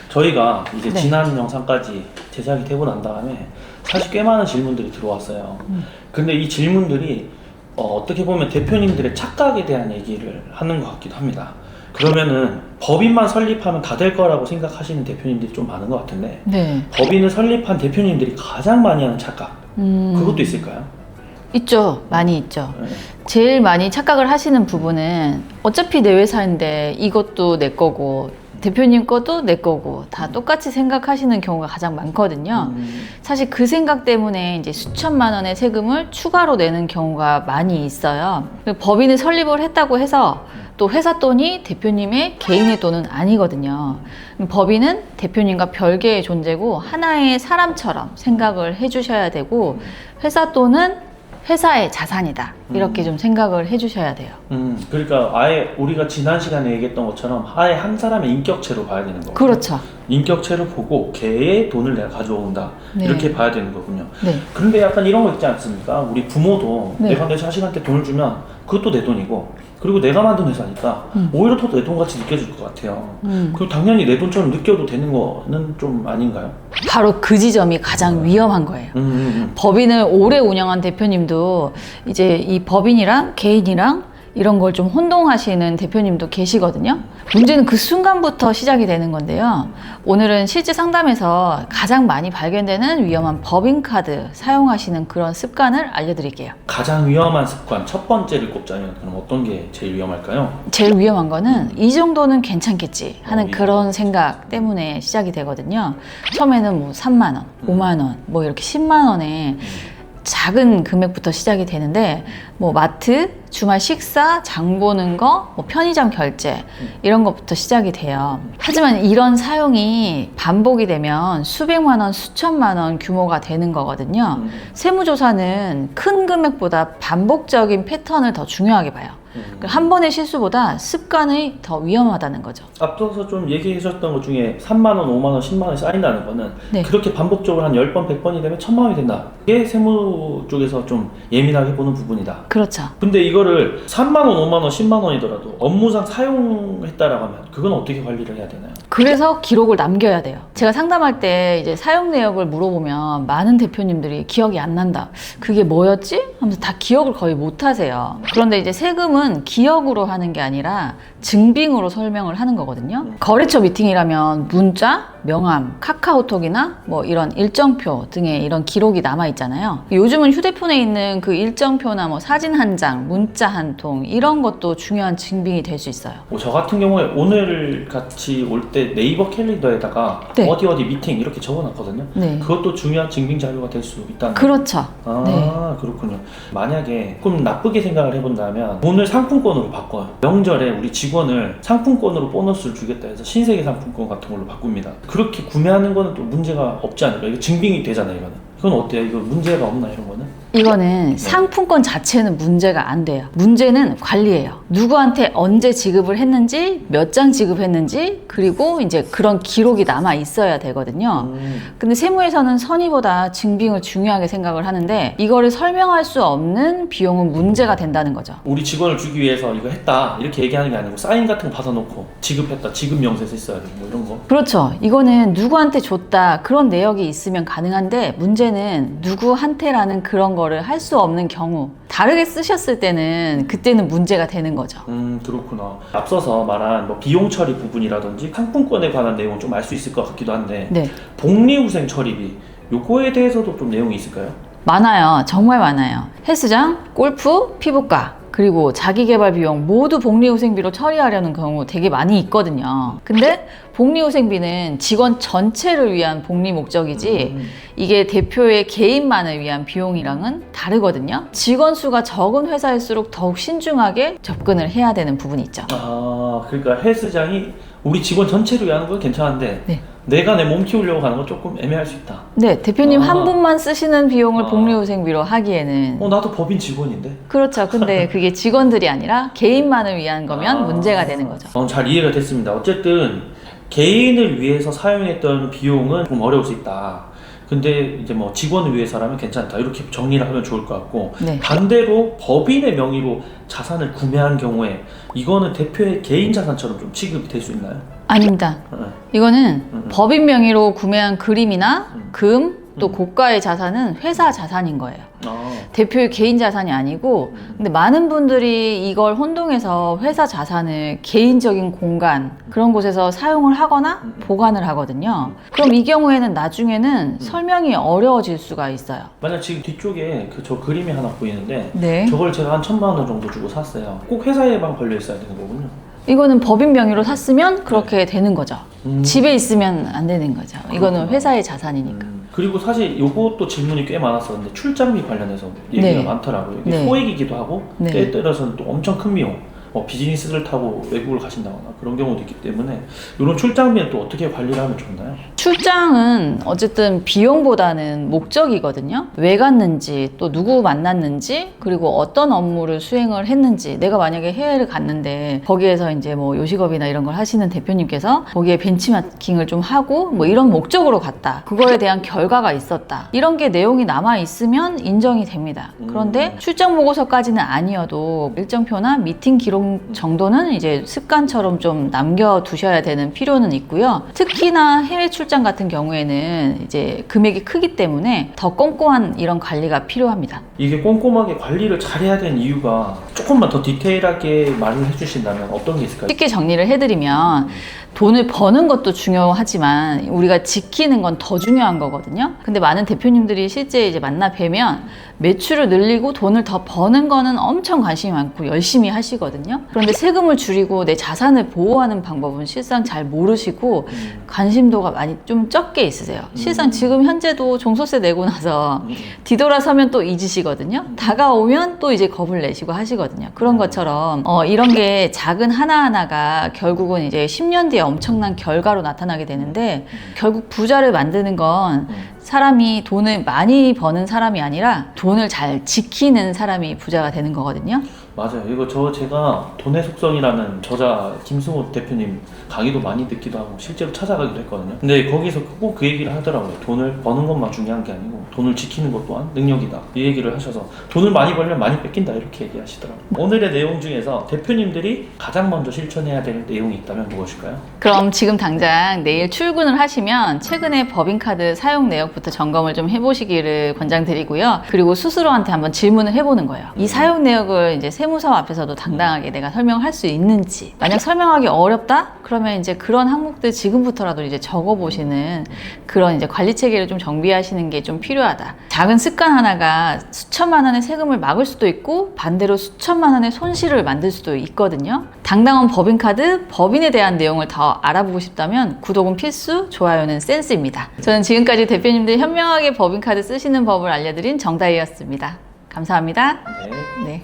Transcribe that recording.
저희가 이제 네. 지난 영상까지 제작이 되고 난 다음에 사실 꽤 많은 질문들이 들어왔어요. 근데 이 질문들이 어떻게 보면 대표님들의 착각에 대한 얘기를 하는 것 같기도 합니다. 그러면은 법인만 설립하면 다 될 거라고 생각하시는 대표님들이 좀 많은 것 같은데 네. 법인을 설립한 대표님들이 가장 많이 하는 착각 그것도 있을까요? 있죠. 많이 있죠. 네. 제일 많이 착각을 하시는 부분은 어차피 내 회사인데 이것도 내 거고 대표님 것도 내 거고 다 똑같이 생각하시는 경우가 가장 많거든요. 사실 그 생각 때문에 이제 수천만 원의 세금을 추가로 내는 경우가 많이 있어요. 법인을 설립을 했다고 해서 또 회사 돈이 대표님의 개인의 돈은 아니거든요. 법인은 대표님과 별개의 존재고 하나의 사람처럼 생각을 해주셔야 되고 회사 돈은 회사의 자산이다. 이렇게 좀 생각을 해주셔야 돼요. 그러니까 아예 우리가 지난 시간에 얘기했던 것처럼 아예 한 사람의 인격체로 봐야 되는 거고. 그렇죠. 인격체로 보고 걔의 돈을 내가 가져온다. 네. 이렇게 봐야 되는 거군요. 네. 그런데 약간 이런 거 있지 않습니까? 우리 부모도 네. 내가 내 자식한테 돈을 주면 그것도 내 돈이고 그리고 내가 만든 회사니까 오히려 더 내 돈같이 느껴질 것 같아요. 그리고 당연히 내 돈처럼 느껴도 되는 거는 좀 아닌가요? 바로 그 지점이 가장 위험한 거예요. 법인을 오래 운영한 대표님도 이제 이 법인이랑 개인이랑 이런 걸 좀 혼동하시는 대표님도 계시거든요. 문제는 그 순간부터 시작이 되는 건데요. 오늘은 실제 상담에서 가장 많이 발견되는 위험한 법인카드 사용하시는 그런 습관을 알려드릴게요. 가장 위험한 습관 첫 번째를 꼽자면 그럼 어떤 게 제일 위험할까요? 제일 위험한 거는 이 정도는 괜찮겠지 하는 위험하다. 그런 생각 때문에 시작이 되거든요. 처음에는 뭐 3만 원, 5만 원, 뭐 이렇게 10만 원에 작은 금액부터 시작이 되는데 뭐 마트, 주말 식사, 장 보는 거, 뭐 편의점 결제 이런 것부터 시작이 돼요. 하지만 이런 사용이 반복이 되면 수백만 원, 수천만 원 규모가 되는 거거든요. 세무조사는 큰 금액보다 반복적인 패턴을 더 중요하게 봐요. 한 번의 실수보다 습관이 더 위험하다는 거죠. 앞서서 좀 얘기해 주셨던 것 중에 3만원, 5만원, 10만원이 쌓인다는 거는 네. 그렇게 반복적으로 한 10번, 100번이 되면 1000만원이 된다. 이게 세무 쪽에서 좀 예민하게 보는 부분이다. 그렇죠. 근데 이거를 3만원, 5만원, 10만원이더라도 업무상 사용했다라고 하면 그건 어떻게 관리를 해야 되나요? 그래서 기록을 남겨야 돼요. 제가 상담할 때 이제 사용 내역을 물어보면 많은 대표님들이 기억이 안 난다. 그게 뭐였지? 하면서 다 기억을 거의 못 하세요. 그런데 이제 세금은 기억으로 하는 게 아니라 증빙으로 설명을 하는 거거든요. 거래처 미팅이라면 문자, 명함, 카카오톡이나 뭐 이런 일정표 등의 이런 기록이 남아 있잖아요. 요즘은 휴대폰에 있는 그 일정표나 뭐 사진 한 장, 문자 한 통 이런 것도 중요한 증빙이 될 수 있어요. 저 같은 경우에 오늘 같이 올 때 네이버 캘린더에다가 네. 어디 미팅 이렇게 적어놨거든요. 네. 그것도 중요한 증빙 자료가 될 수 있다는 거예요. 그렇죠. 아, 네. 그렇군요. 만약에 조금 나쁘게 생각을 해본다면 돈을 상품권으로 바꿔요. 명절에 우리 직원을 상품권으로 보너스를 주겠다 해서 신세계 상품권 같은 걸로 바꿉니다. 그렇게 구매하는 거는 또 문제가 없지 않을까? 이거 증빙이 되잖아요, 이거는. 이건 어때요? 이거 문제가 없나, 이런 거는? 이거는 상품권 자체는 문제가 안 돼요. 문제는 관리예요. 누구한테 언제 지급을 했는지, 몇 장 지급했는지, 그리고 이제 그런 기록이 남아 있어야 되거든요. 근데 세무에서는 선의보다 증빙을 중요하게 생각을 하는데 이거를 설명할 수 없는 비용은 문제가 된다는 거죠. 우리 직원을 주기 위해서 이거 했다 이렇게 얘기하는 게 아니고 사인 같은 거 받아놓고 지급했다, 지급 명세서 있어야 되고 뭐 이런 거. 그렇죠. 이거는 누구한테 줬다 그런 내역이 있으면 가능한데 문제는 누구한테라는 그런 거를 할 수 없는 경우 다르게 쓰셨을 때는 그때는 문제가 되는 거죠. 그렇구나. 앞서서 말한 뭐 비용 처리 부분이라든지 상품권에 관한 내용은 좀 알 수 있을 것 같기도 한데 네. 복리후생 처리비 요거에 대해서도 좀 내용이 있을까요? 많아요. 정말 많아요. 헬스장, 골프, 피부과 그리고 자기개발 비용 모두 복리후생비로 처리하려는 경우 되게 많이 있거든요. 근데 복리후생비는 직원 전체를 위한 복리 목적이지 이게 대표의 개인만을 위한 비용이랑은 다르거든요. 직원 수가 적은 회사일수록 더욱 신중하게 접근을 해야 되는 부분이 있죠. 아, 그러니까 헬스장이 우리 직원 전체를 위한 건 괜찮은데 네. 내가 내 몸 키우려고 하는 건 조금 애매할 수 있다. 네, 대표님 아. 한 분만 쓰시는 비용을 복리후생비로 하기에는 나도 법인 직원인데. 그렇죠. 근데 그게 직원들이 아니라 개인만을 위한 거면 문제가 되는 거죠. 잘 이해가 됐습니다. 어쨌든 개인을 위해서 사용했던 비용은 좀 어려울 수 있다. 근데 이제 뭐 직원을 위해서라면 괜찮다. 이렇게 정리를 하면 좋을 것 같고 네. 반대로 법인의 명의로 자산을 구매한 경우에 이거는 대표의 개인 자산처럼 좀 취급이 될 수 있나요? 아닙니다. 이거는 법인 명의로 구매한 그림이나 금, 또 고가의 자산은 회사 자산인 거예요. 대표의 개인 자산이 아니고, 근데 많은 분들이 이걸 혼동해서 회사 자산을 개인적인 공간, 그런 곳에서 사용을 하거나 보관을 하거든요. 그럼 이 경우에는 나중에는 설명이 어려워질 수가 있어요. 만약 지금 뒤쪽에 저 그림이 하나 보이는데 네. 저걸 제가 한 1,000만 원 정도 주고 샀어요. 꼭 회사에만 걸려 있어야 되는 거군요. 이거는 법인 명의로 샀으면 그렇게 되는 거죠. 집에 있으면 안 되는 거죠. 이거는 회사의 자산이니까. 그리고 사실 이것도 질문이 꽤 많았었는데 출장비 관련해서 얘기가 네. 많더라고요. 이게 네. 소액이기도 하고 네. 때에 따라서는 또 엄청 큰 비용, 비즈니스를 타고 외국을 가신다거나 그런 경우도 있기 때문에 이런 출장비는 또 어떻게 관리를 하면 좋나요? 출장은 어쨌든 비용보다는 목적이거든요. 왜 갔는지, 또 누구 만났는지, 그리고 어떤 업무를 수행을 했는지. 내가 만약에 해외를 갔는데 거기에서 이제 뭐 요식업이나 이런 걸 하시는 대표님께서 거기에 벤치마킹을 좀 하고 뭐 이런 목적으로 갔다. 그거에 대한 결과가 있었다. 이런 게 내용이 남아 있으면 인정이 됩니다. 그런데 출장 보고서까지는 아니어도 일정표나 미팅 기록 정도는 이제 습관처럼 좀 남겨두셔야 되는 필요는 있고요. 특히나 해외 출장 같은 경우에는 이제 금액이 크기 때문에 더 꼼꼼한 이런 관리가 필요합니다. 이게 꼼꼼하게 관리를 잘해야 되는 이유가 조금만 더 디테일하게 말을 해주신다면 어떤 게 있을까요? 쉽게 정리를 해드리면 돈을 버는 것도 중요하지만 우리가 지키는 건 더 중요한 거거든요. 근데 많은 대표님들이 실제 이제 만나 뵈면 매출을 늘리고 돈을 더 버는 거는 엄청 관심이 많고 열심히 하시거든요. 그런데 세금을 줄이고 내 자산을 보호하는 방법은 실상 잘 모르시고 관심도가 많이 좀 적게 있으세요. 실상 지금 현재도 종소세 내고 나서 뒤돌아서면 또 잊으시거든요. 다가오면 또 이제 겁을 내시고 하시거든요. 그런 것처럼 이런 게 작은 하나하나가 결국은 이제 10년 뒤에 엄청난 결과로 나타나게 되는데, 결국 부자를 만드는 건 사람이 돈을 많이 버는 사람이 아니라 돈을 잘 지키는 사람이 부자가 되는 거거든요. 맞아요. 이거 제가 돈의 속성이라는 저자 김승호 대표님 강의도 많이 듣기도 하고 실제로 찾아가기도 했거든요. 근데 거기서 꼭 그 얘기를 하더라고요. 돈을 버는 것만 중요한 게 아니고 돈을 지키는 것 또한 능력이다. 이 얘기를 하셔서 돈을 많이 벌면 많이 뺏긴다 이렇게 얘기하시더라고요. 오늘의 내용 중에서 대표님들이 가장 먼저 실천해야 될 내용이 있다면 무엇일까요? 그럼 지금 당장 내일 출근을 하시면 최근에 법인카드 사용 내역부터 점검을 좀 해보시기를 권장드리고요. 그리고 스스로한테 한번 질문을 해보는 거예요. 이 사용 내역을 이제 세무서 앞에서도 당당하게 내가 설명할 수 있는지. 만약 설명하기 어렵다? 그러면 이제 그런 항목들 지금부터라도 이제 적어보시는 그런 이제 관리 체계를 좀 정비하시는 게 좀 필요하다. 작은 습관 하나가 수천만 원의 세금을 막을 수도 있고 반대로 수천만 원의 손실을 만들 수도 있거든요. 당당한 법인카드, 법인에 대한 내용을 더 알아보고 싶다면 구독은 필수, 좋아요는 센스입니다. 저는 지금까지 대표님들 현명하게 법인카드 쓰시는 법을 알려드린 정다희였습니다. 감사합니다. 네. 네.